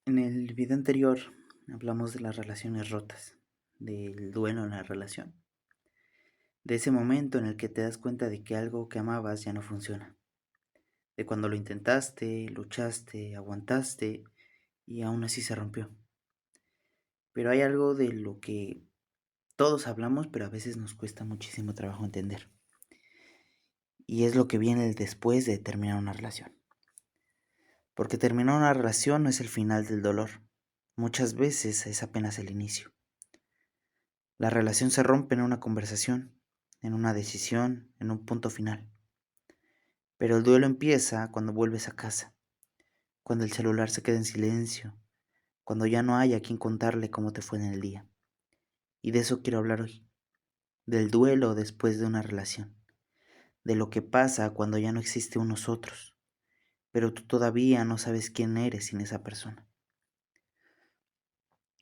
En el video anterior hablamos de las relaciones rotas, del duelo en la relación, de ese momento en el que te das cuenta de que algo que amabas ya no funciona, de cuando lo intentaste, luchaste, aguantaste y aún así se rompió. Pero hay algo de lo que todos hablamos, pero a veces nos cuesta muchísimo trabajo entender, y es lo que viene después de terminar una relación. Porque terminar una relación no es el final del dolor, muchas veces es apenas el inicio. La relación se rompe en una conversación, en una decisión, en un punto final. Pero el duelo empieza cuando vuelves a casa, cuando el celular se queda en silencio, cuando ya no hay a quien contarle cómo te fue en el día. Y de eso quiero hablar hoy, del duelo después de una relación, de lo que pasa cuando ya no existe un nosotros, pero tú todavía no sabes quién eres sin esa persona.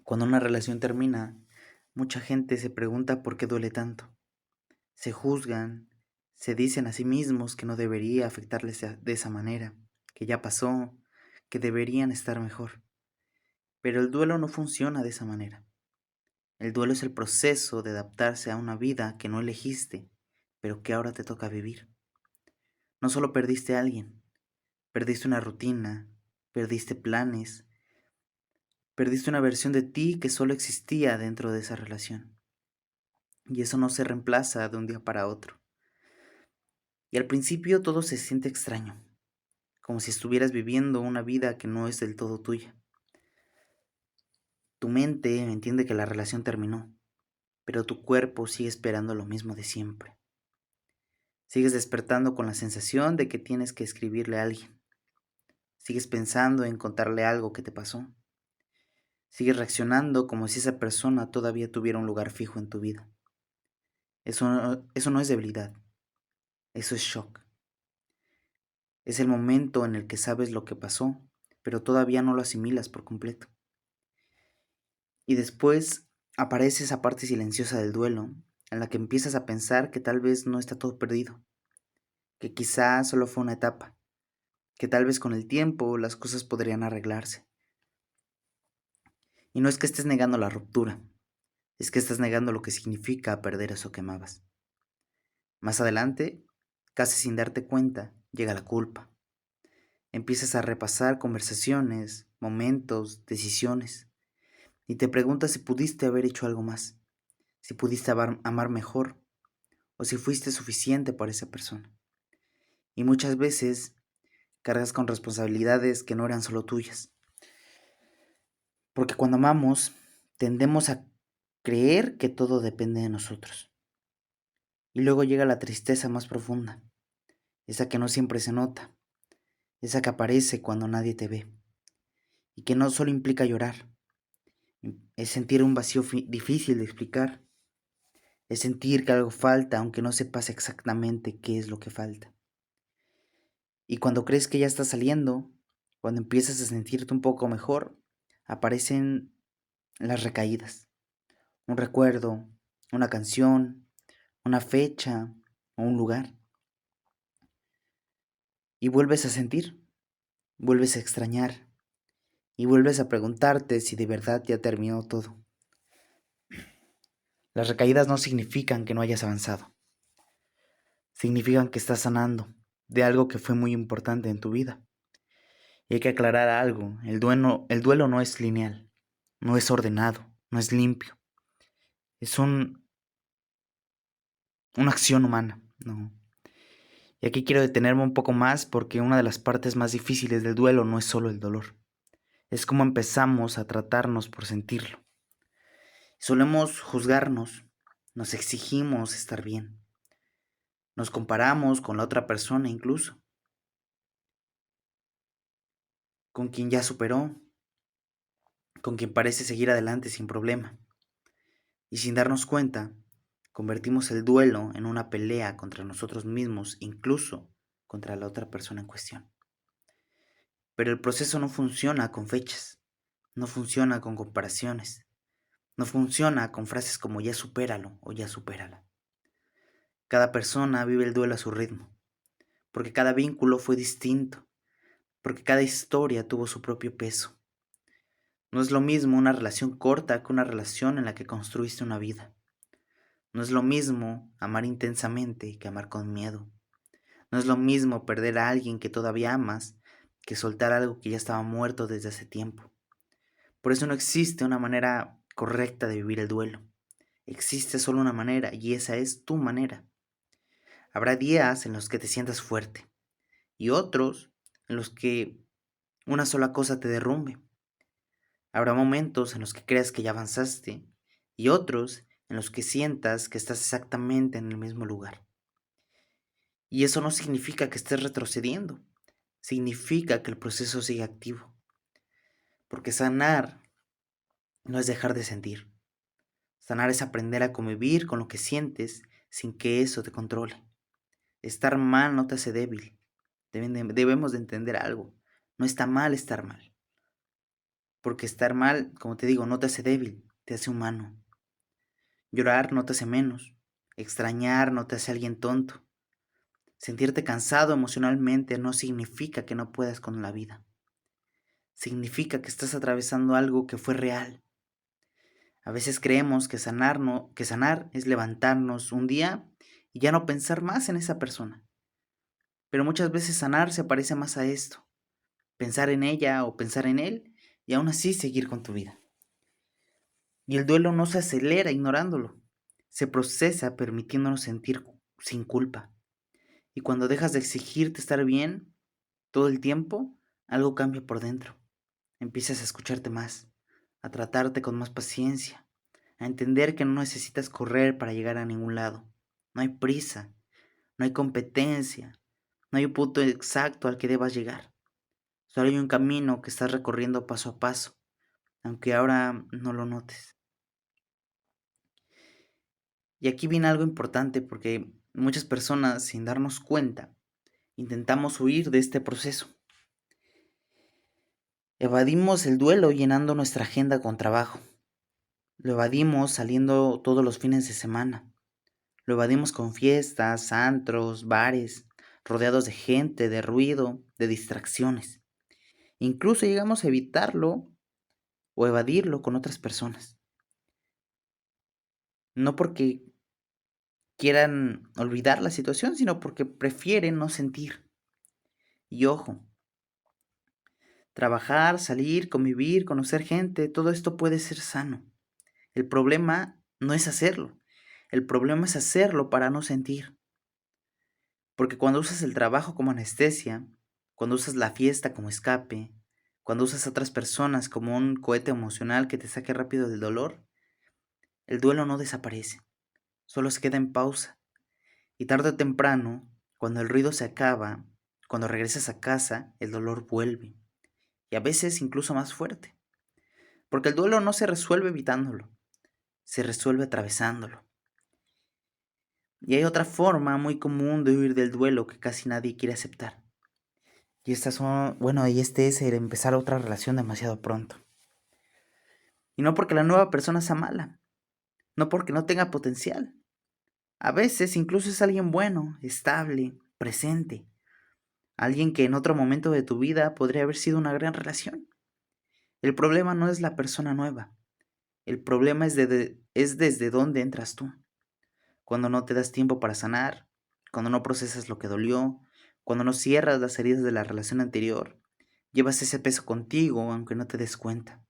Cuando una relación termina, mucha gente se pregunta por qué duele tanto. Se juzgan, se dicen a sí mismos que no debería afectarles de esa manera, que ya pasó, que deberían estar mejor. Pero el duelo no funciona de esa manera. El duelo es el proceso de adaptarse a una vida que no elegiste, pero que ahora te toca vivir. No solo perdiste a alguien, perdiste una rutina, perdiste planes, perdiste una versión de ti que solo existía dentro de esa relación. Y eso no se reemplaza de un día para otro. Y al principio todo se siente extraño, como si estuvieras viviendo una vida que no es del todo tuya. Tu mente entiende que la relación terminó, pero tu cuerpo sigue esperando lo mismo de siempre. Sigues despertando con la sensación de que tienes que escribirle a alguien. Sigues pensando en contarle algo que te pasó. Sigues reaccionando como si esa persona todavía tuviera un lugar fijo en tu vida. Eso no es debilidad, eso es shock. Es el momento en el que sabes lo que pasó, pero todavía no lo asimilas por completo. Y después aparece esa parte silenciosa del duelo, en la que empiezas a pensar que tal vez no está todo perdido, que quizá solo fue una etapa, que tal vez con el tiempo las cosas podrían arreglarse. Y no es que estés negando la ruptura, es que estás negando lo que significa perder eso que amabas. Más adelante, casi sin darte cuenta, llega la culpa. Empiezas a repasar conversaciones, momentos, decisiones, y te preguntas si pudiste haber hecho algo más, si pudiste amar mejor, o si fuiste suficiente para esa persona. Y muchas veces cargas con responsabilidades que no eran solo tuyas. Porque cuando amamos, tendemos a creer que todo depende de nosotros. Y luego llega la tristeza más profunda, esa que no siempre se nota, esa que aparece cuando nadie te ve, y que no solo implica llorar, es sentir un vacío difícil de explicar, es sentir que algo falta aunque no sepas exactamente qué es lo que falta. Y cuando crees que ya está saliendo, cuando empiezas a sentirte un poco mejor, aparecen las recaídas. Un recuerdo, una canción, una fecha o un lugar. Y vuelves a sentir, vuelves a extrañar y vuelves a preguntarte si de verdad ya terminó todo. Las recaídas no significan que no hayas avanzado. Significan que estás sanando de algo que fue muy importante en tu vida. Y hay que aclarar algo, el duelo no es lineal, no es ordenado, no es limpio. Es una acción humana, ¿no? Y aquí quiero detenerme un poco más porque una de las partes más difíciles del duelo no es solo el dolor, es cómo empezamos a tratarnos por sentirlo. Solemos juzgarnos, nos exigimos estar bien, nos comparamos con la otra persona incluso, con quien ya superó, con quien parece seguir adelante sin problema. Y sin darnos cuenta, convertimos el duelo en una pelea contra nosotros mismos, incluso contra la otra persona en cuestión. Pero el proceso no funciona con fechas, no funciona con comparaciones, no funciona con frases como ya supéralo o ya supérala. Cada persona vive el duelo a su ritmo, porque cada vínculo fue distinto, porque cada historia tuvo su propio peso. No es lo mismo una relación corta que una relación en la que construiste una vida. No es lo mismo amar intensamente que amar con miedo. No es lo mismo perder a alguien que todavía amas que soltar algo que ya estaba muerto desde hace tiempo. Por eso no existe una manera correcta de vivir el duelo. Existe solo una manera y esa es tu manera. Habrá días en los que te sientas fuerte y otros en los que una sola cosa te derrumbe. Habrá momentos en los que creas que ya avanzaste y otros en los que sientas que estás exactamente en el mismo lugar. Y eso no significa que estés retrocediendo, significa que el proceso sigue activo, porque sanar no es dejar de sentir. Sanar es aprender a convivir con lo que sientes sin que eso te controle. Estar mal no te hace débil. Debemos de entender algo. No está mal estar mal. Porque estar mal, como te digo, no te hace débil, te hace humano. Llorar no te hace menos. Extrañar no te hace alguien tonto. Sentirte cansado emocionalmente no significa que no puedas con la vida. Significa que estás atravesando algo que fue real. A veces creemos que sanar, no, que sanar es levantarnos un día y ya no pensar más en esa persona. Pero muchas veces sanar se parece más a esto, pensar en ella o pensar en él y aún así seguir con tu vida. Y el duelo no se acelera ignorándolo, se procesa permitiéndonos sentir sin culpa. Y cuando dejas de exigirte estar bien todo el tiempo, algo cambia por dentro. Empiezas a escucharte más, a tratarte con más paciencia, a entender que no necesitas correr para llegar a ningún lado. No hay prisa, no hay competencia, no hay un punto exacto al que debas llegar. Solo hay un camino que estás recorriendo paso a paso, aunque ahora no lo notes. Y aquí viene algo importante porque muchas personas, sin darnos cuenta, intentamos huir de este proceso. Evadimos el duelo llenando nuestra agenda con trabajo. Lo evadimos saliendo todos los fines de semana. Lo evadimos con fiestas, antros, bares, rodeados de gente, de ruido, de distracciones. Incluso llegamos a evitarlo o evadirlo con otras personas. No porque quieran olvidar la situación, sino porque prefieren no sentir. Y ojo, trabajar, salir, convivir, conocer gente, todo esto puede ser sano. El problema no es hacerlo. El problema es hacerlo para no sentir. Porque cuando usas el trabajo como anestesia, cuando usas la fiesta como escape, cuando usas a otras personas como un cohete emocional que te saque rápido del dolor, el duelo no desaparece, solo se queda en pausa. Y tarde o temprano, cuando el ruido se acaba, cuando regresas a casa, el dolor vuelve. Y a veces incluso más fuerte. Porque el duelo no se resuelve evitándolo, se resuelve atravesándolo. Y hay otra forma muy común de huir del duelo que casi nadie quiere aceptar. Y este es el empezar otra relación demasiado pronto. Y no porque la nueva persona sea mala, no porque no tenga potencial. A veces incluso es alguien bueno, estable, presente. Alguien que en otro momento de tu vida podría haber sido una gran relación. El problema no es la persona nueva. El problema es desde dónde entras tú. Cuando no te das tiempo para sanar, cuando no procesas lo que dolió, cuando no cierras las heridas de la relación anterior, llevas ese peso contigo aunque no te des cuenta.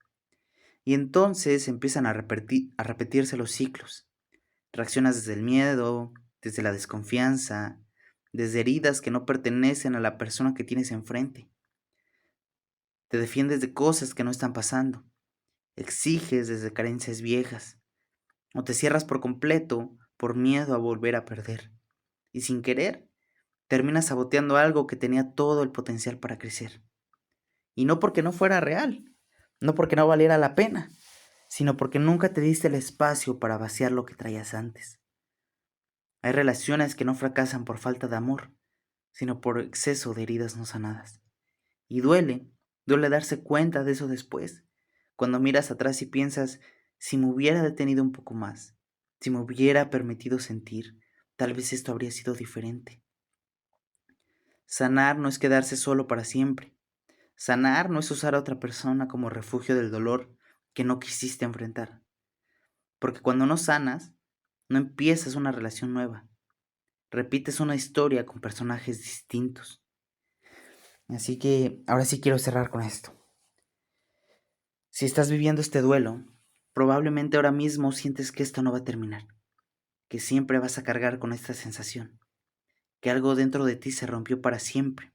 Y entonces empiezan a repetirse los ciclos. Reaccionas desde el miedo, desde la desconfianza, desde heridas que no pertenecen a la persona que tienes enfrente. Te defiendes de cosas que no están pasando. Exiges desde carencias viejas. O te cierras por completo por miedo a volver a perder. Y sin querer, terminas saboteando algo que tenía todo el potencial para crecer. Y no porque no fuera real, no porque no valiera la pena, sino porque nunca te diste el espacio para vaciar lo que traías antes. Hay relaciones que no fracasan por falta de amor, sino por exceso de heridas no sanadas. Y duele darse cuenta de eso después, cuando miras atrás y piensas, si me hubiera detenido un poco más, si me hubiera permitido sentir, tal vez esto habría sido diferente. Sanar no es quedarse solo para siempre. Sanar no es usar a otra persona como refugio del dolor que no quisiste enfrentar, porque cuando no sanas, no empiezas una relación nueva, repites una historia con personajes distintos. Así que ahora sí quiero cerrar con esto. Si estás viviendo este duelo, probablemente ahora mismo sientes que esto no va a terminar, que siempre vas a cargar con esta sensación, que algo dentro de ti se rompió para siempre.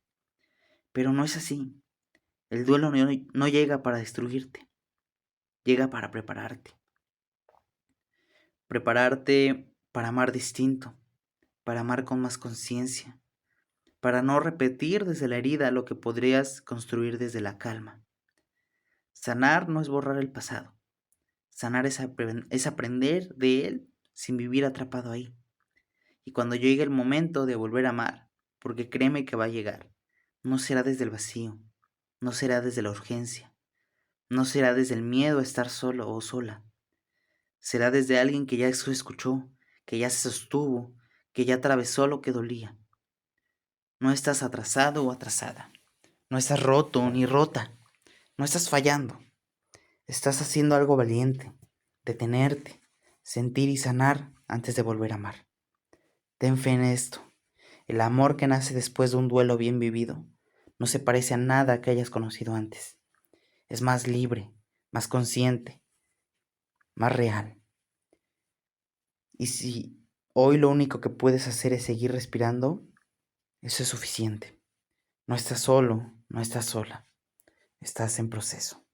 Pero no es así. El duelo no llega para destruirte, llega para prepararte. Prepararte para amar distinto, para amar con más conciencia, para no repetir desde la herida lo que podrías construir desde la calma. Sanar no es borrar el pasado. Sanar es aprender de él sin vivir atrapado ahí. Y cuando llegue el momento de volver a amar, porque créeme que va a llegar, no será desde el vacío, no será desde la urgencia, no será desde el miedo a estar solo o sola. Será desde alguien que ya se escuchó, que ya se sostuvo, que ya atravesó lo que dolía. No estás atrasado o atrasada. No estás roto ni rota. No estás fallando. Estás haciendo algo valiente. Detenerte, sentir y sanar antes de volver a amar. Ten fe en esto. El amor que nace después de un duelo bien vivido no se parece a nada que hayas conocido antes. Es más libre, más consciente, más real. Y si hoy lo único que puedes hacer es seguir respirando, eso es suficiente. No estás solo, no estás sola. Estás en proceso.